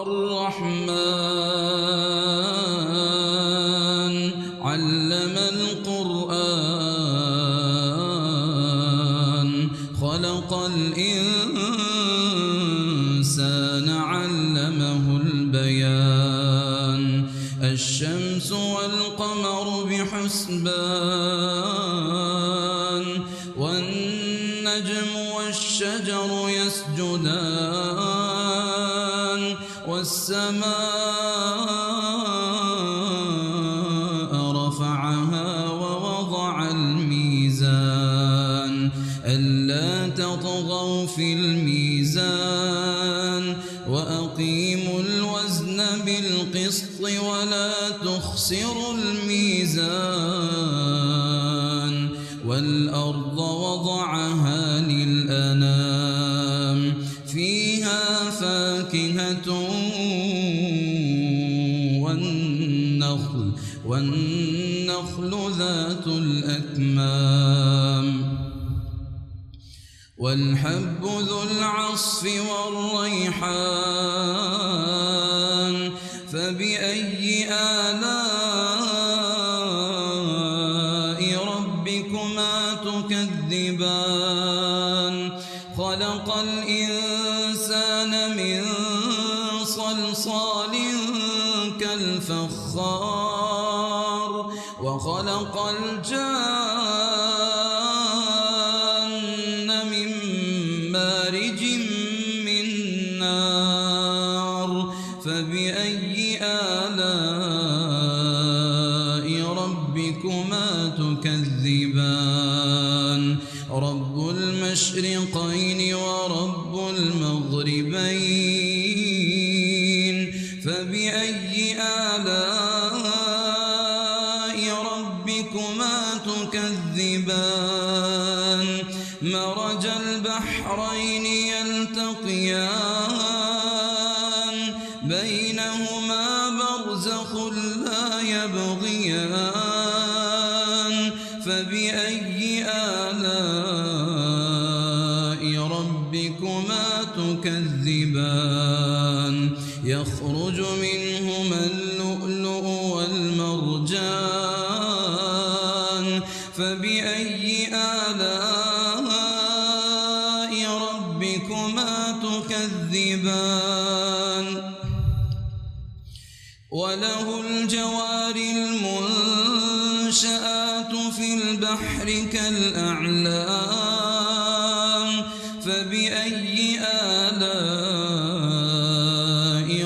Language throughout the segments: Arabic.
الرحمن علم القرآن خلق الإنسان علمه البيان الشمس والقمر بحسبان والنجم والشجر يسجدان والسماء رفعها ووضع الميزان ألا تطغوا في الميزان وأقيموا الوزن بالقسط ولا تخسروا الميزان والأرض وضعها للأنام فيها فاكهة والنخل ذات الأكمام والحب ذو العصف والريحان فبأي آلاء ربكما تكذبان خلق الإنسان من صلصال كالفخار وخلق الجان من مارج من نار فبأي آلاء ربكما تكذبان رب المشرقين ورب المغربين فبأي آلاء ربكما تكذبان مرج البحرين يلتقيان بينهما برزخ لا يبغيان فبأي آلاء ربكما تكذبان يخرج منهما اللؤلؤ والمرجان فبأي آلاء ربكما تكذبان وله الجوار المنشآت في البحر كالأعلام فبأي آلاء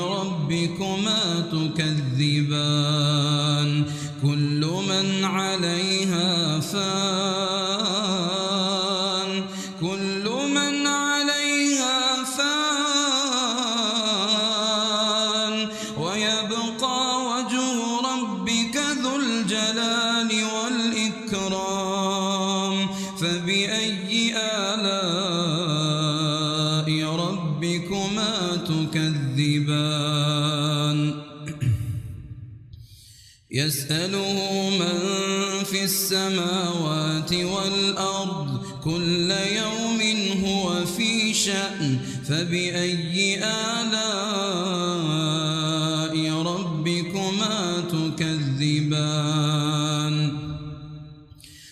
ربكما تكذبان كل من عليها فان كل من عليها فان ويبقى وجه ربك ذو الجلال والإكرام فبأي آلاء ربكما تكذبان يسأله من في السماوات والأرض كل يوم هو في شأن فبأي آلاء ربكما تكذبان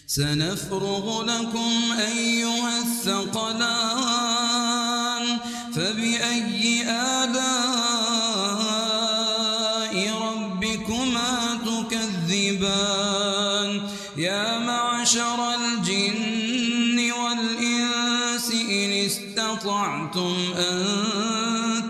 سنفرغ لكم أيها الثقلان فبأي آلاء ربكما تكذبان يا معشر الجن والإنس إن استطعتم أن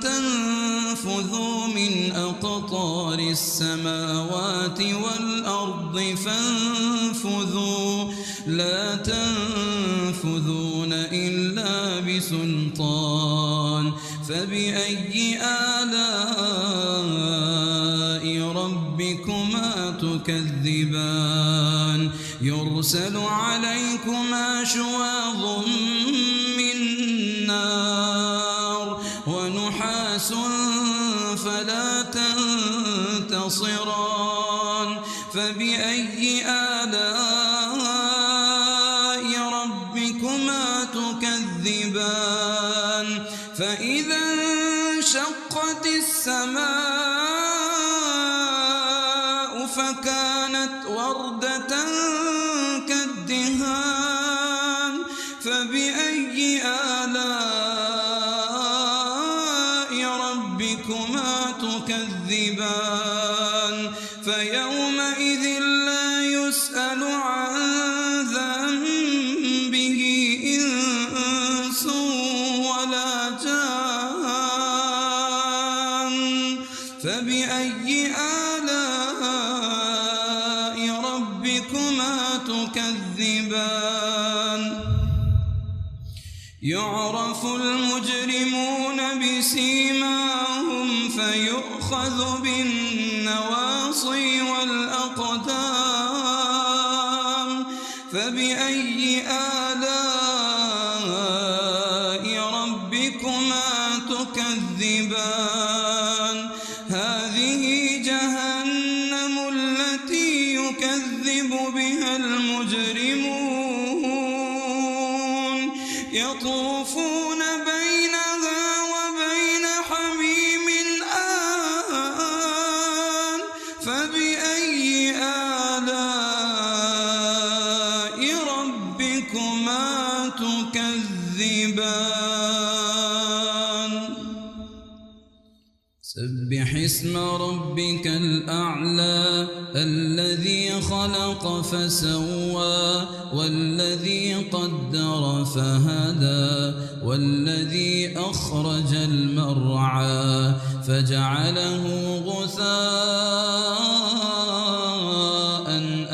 تنفذوا من أقطار السماوات والأرض فانفذوا لا تنفذون إلا بسلطان فبأي آلاء ربكما تكذبان يرسل عليكما شواظ من نار ونحاس فلا تنتصران فبأي آلاء ربكما تكذبان فإذا انشقت السماء السماء فكانت وردة كالدهان فبأي آلاء ربكما تكذبان فيومئذ لا يسأل عن ذنبه إنس ولا جان فبأي آلاء ربكما تكذبان يعرف المجرمون بسيماهم فيؤخذ بالنواصي والأقدام فبأي آلاء ربكما تكذبان هذه جهنم التي يكذب بها المجرمون يطوفون بينها وبين حميم آن فبأي آلاء ربكما تكذبان سبح اسم ربك الأعلى الذي خلق فسوى والذي قدر فهدى والذي أخرج المرعى فجعله غثاء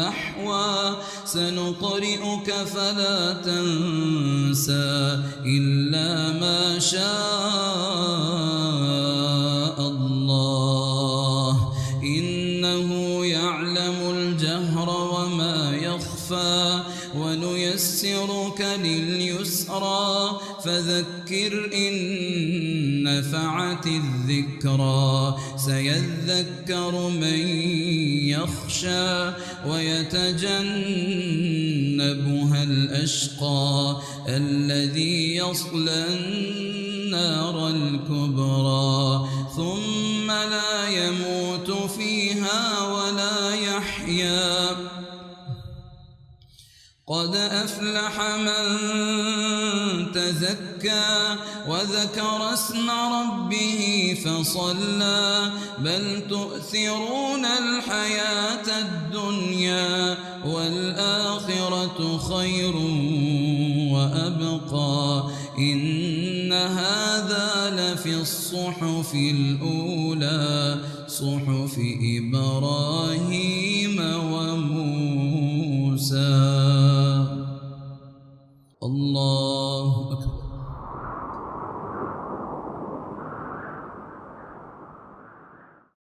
أحوى سنقرئك فلا تنسى إلا ما شاء الله إنه يعلم الجهر وما يخفى ونيسرك لليسرى فذكر إن نفعت الذكرى سيذكر من يخشى ويتجنبها الأشقى الذي يصلى النار الكبرى ثم لا يموت فيها ولا يحيا قد أفلح من تزكى وذكر اسم ربه فصلى بل تؤثرون الحياة الدنيا والآخرة خير وأبقى إن هذا لفي الصحف الأولى صحف إبراهيم وموسى الله أكبر.